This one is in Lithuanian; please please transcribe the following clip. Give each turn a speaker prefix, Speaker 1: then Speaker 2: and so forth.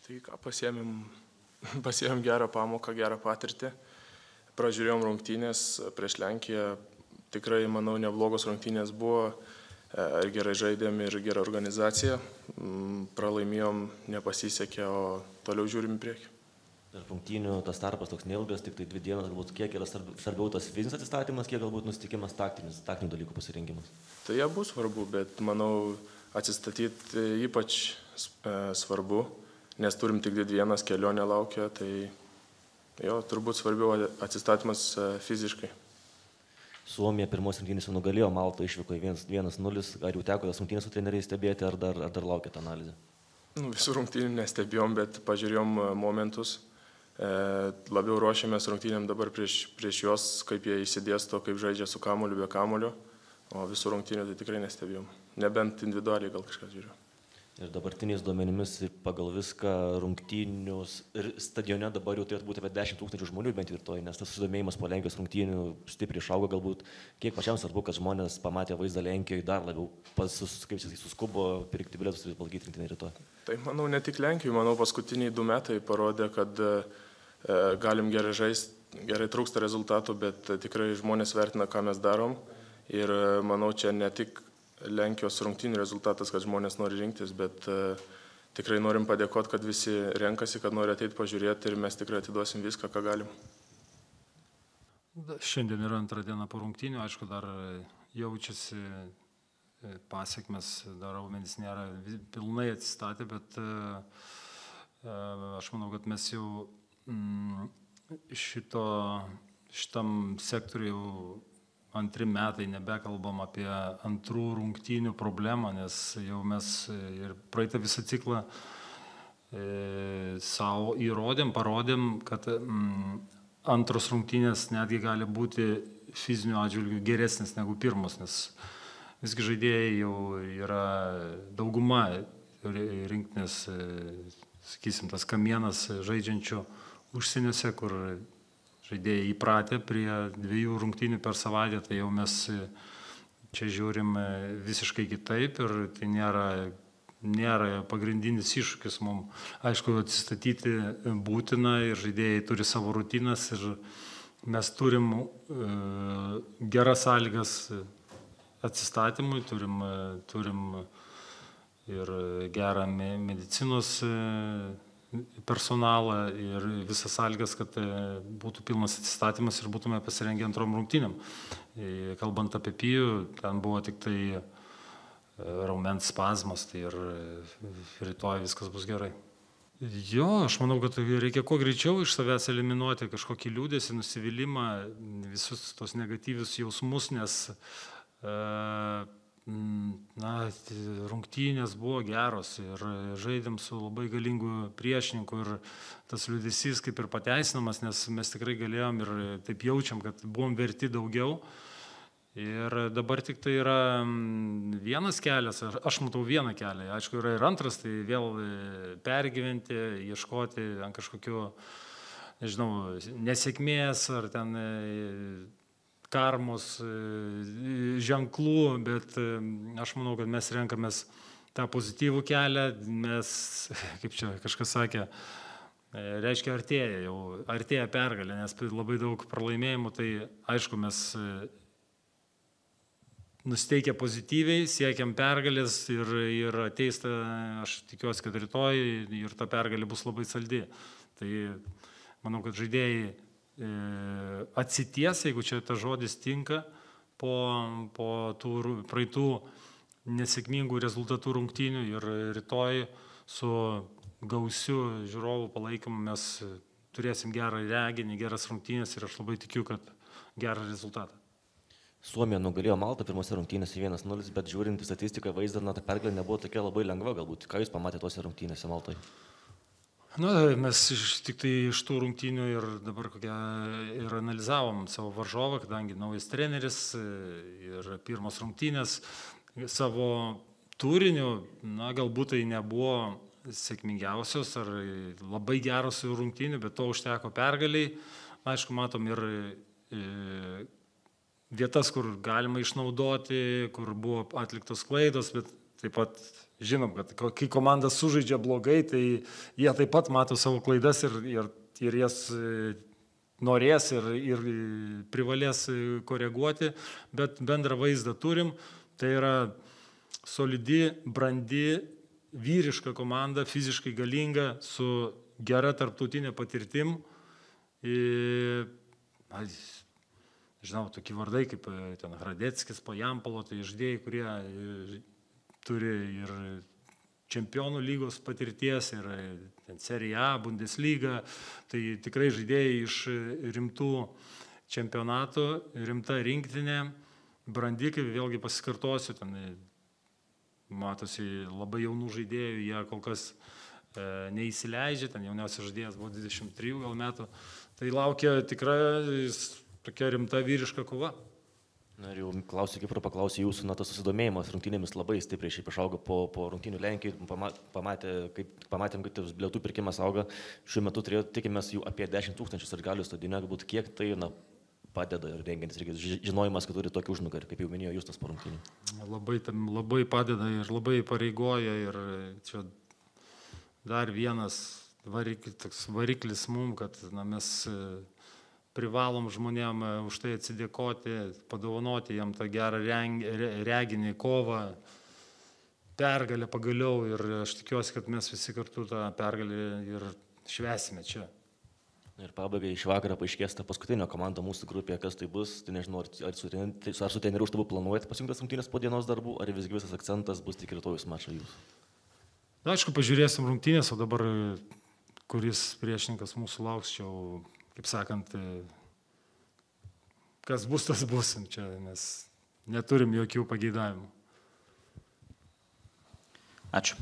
Speaker 1: Tai ką pasiėmėm gerą pamoką, gerą patirtį. Pražiūrėjom rungtynės prieš Lenkiją. Tikrai, manau, neblogos rungtynės buvo. Ir gerai žaidėm, ir gera organizacija. Pralaimėjom, nepasisekė, o toliau žiūrim į priekį.
Speaker 2: Ir rungtynių tas tarpas toks neilgas, tik tai 2 dienas, galbūt kiek yra svarbiau tas fizinis atsistatymas, kiek galbūt nusiteikimas taktinių dalykų pasirinkimas.
Speaker 1: Tai jie bus svarbu, bet manau atsistatyti ypač svarbu, nes turim tik 2 dienas, kelionė laukia, tai jo, turbūt svarbiau atsistatymas fiziškai.
Speaker 2: Suomija pirmos rungtynės nugalėjo Maltą, išvyko 1-0, ar jau teko tas rungtynės su treneriais stebėti, ar dar laukia tą analizę?
Speaker 1: Visų rungtynių nestebėjom, bet pažiūrėjom momentus. Labiau ruošiamės rungtynėm dabar prieš juos, kaip jie įsidėsto, kaip žaidžia su kamuoliu, be kamuolio, o visų rungtynių tai tikrai nestebėjom. Nebent individualiai gal kažką žiūriu.
Speaker 2: Ir dabartiniais duomenimis pagal viską rungtynius ir stadione dabar jau turėtų būti apie 10 000 žmonių bent rytoj, nes tas susidomėjimas po Lenkijos rungtynių stipriai išaugo galbūt. Kiek pačiam svarbu, kad žmonės pamatė vaizdą Lenkijoje dar labiau, suskubo pirkti bilietus ir palaikyti rinktinę rytoj?
Speaker 1: Tai manau ne tik Lenkijoje, manau paskutiniai 2 metai parodė, kad galim gerai žaisti, gerai trūksta rezultatų, bet tikrai žmonės vertina, ką mes darom. Ir manau, čia ne tik Lenkijos rungtynių rezultatas, kad žmonės nori rinktis, bet tikrai norim padėkoti, kad visi renkasi, kad nori ateiti pažiūrėti ir mes tikrai atiduosim viską, ką galim.
Speaker 3: Šiandien yra 2 diena po rungtynių, aišku, dar jaučiasi pasiekmes, dar raumenys nėra pilnai atsistatę, bet aš manau, kad mes jau šitam sektoriui 2 metai nebekalbam apie antrų rungtynių problemą, nes jau mes ir praeitą visą ciklą savo parodėm, kad antros rungtynės netgi gali būti fiziniu atžvilgiu geresnis negu pirmos, nes visgi žaidėjai jau yra dauguma rinktinės, sakysim, tas kamienas žaidžiančių užsieniuose, kur žaidėjai įpratę prie 2 rungtynių per savaitę, tai jau mes čia žiūrim visiškai kitaip ir tai nėra pagrindinis iššūkis mums. Aišku, atsistatyti būtina ir žaidėjai turi savo rutinas ir mes turim geras sąlygas atsistatymui, turim ir gerą medicinos personalą ir visas sąlygas, kad būtų pilnas atsistatymas ir būtume pasirengę antrom rungtynėm. Kalbant apie Pijų, ten buvo tik tai raumens spazmas, tai ir rytoj viskas bus gerai. Jo, aš manau, kad reikia kuo greičiau iš savęs eliminuoti kažkokį liūdėsį, nusivylimą, visus tos negatyvius jausmus, nes rungtynės buvo geros ir žaidėm su labai galingu priešininku ir tas liūdesys kaip ir pateisinamas, nes mes tikrai galėjom ir taip jaučiam, kad buvom verti daugiau. Ir dabar tik tai yra vienas kelias, aš matau vieną kelią, aišku yra ir antras, tai vėl pergyventi, ieškoti ant kažkokių, nežinau, nesėkmės ar ten karmos ženklų, bet aš manau, kad mes renkamės tą pozityvų kelią, mes, kaip čia kažkas sakė, reiškia artėja pergalė, nes labai daug pralaimėjimų, tai aišku, mes nusiteikę pozityviai, siekiam pergalės ir ateis, aš tikiuosi, kad rytoj ir ta pergalė bus labai saldi. Tai manau, kad žaidėjai atsities, jeigu čia tas žodis tinka, po tų praeitų nesėkmingų rezultatų rungtynių ir rytoj su gausiu žiūrovų palaikymu mes turėsim gerą reginį, geras rungtynės ir aš labai tikiu, kad gerą rezultatą.
Speaker 2: Suomija nugalėjo Maltą pirmose rungtynėse 1-0, bet žiūrint į statistiką vaizdą, ta pergalė nebuvo tokia labai lengva galbūt. Ką jūs pamatėte tose rungtynėse Maltoje?
Speaker 3: Mes tik tai iš tų rungtynių ir dabar ir analizavom savo varžovą, kadangi naujas treneris ir pirmos rungtynės savo turiniu, galbūt tai nebuvo sėkmingiausios ar labai geros rungtynių, bet to užteko pergaliai. Aišku, matom ir vietas, kur galima išnaudoti, kur buvo atliktos klaidos, bet taip pat žinom, kad kai komanda sužaidžia blogai, tai jie taip pat mato savo klaidas ir jas norės ir privalės koreguoti, bet bendrą vaizdą turim. Tai yra solidi, brandi, vyriška komanda, fiziškai galinga, su gera tarptautinė patirtim. Žinau, tokie vardai kaip ten Hradeckis, Pajampalo, tai žaidėjai, kurie turi ir čempionų lygos patirties, ir Serie A, Bundesliga, tai tikrai žaidėjai iš rimtų čempionatų, rimta rinktinė, brandi, kaip vėlgi pasikartosiu, ten matosi labai jaunų žaidėjų, jie kol kas neįsileidžia, ten jauniausias žaidėjas buvo 23 gal metų, tai laukia tikrai tokia rimta vyriška kova.
Speaker 2: Na ir jau klausiu, kaip ir paklausiu jūsų, tas susidomėjimas rungtynėmis labai stipriai šiaip išaugo po rungtynių Lenkijoje, pamatėm, kad bilietų pirkimas auga, šiuo metu tikimės jų apie 10 000 sirgalių stadione, galbūt kiek tai padeda ir rengiantis, žinojimas, kad turi tokį užnugarį, kaip jau minėjo Justas po rungtynių.
Speaker 3: Labai padeda ir labai pareigoja ir čia dar vienas variklis mum, kad mes privalom žmonėm už tai atsidėkoti, padovanoti jam tą gerą reginį kovą, pergalę pagaliau ir aš tikiuosi, kad mes visi kartu tą pergalę ir švęsime čia.
Speaker 2: Ir pabaigai iš vakarą paaiškės ta paskutinė komanda mūsų grupėje, kas tai bus, tai nežinau, ar su treneriu štabu planuojate pasijungtas rungtynės po dienos darbų, ar visgi visas akcentas bus tik rytojus mačą jūs?
Speaker 3: Na, aišku, pažiūrėsim rungtynės, o dabar kuris priešininkas mūsų lauks, čia kaip sakant, kas bus, tas busim čia, nes neturim jokių pageidavimų.
Speaker 4: Ačiū.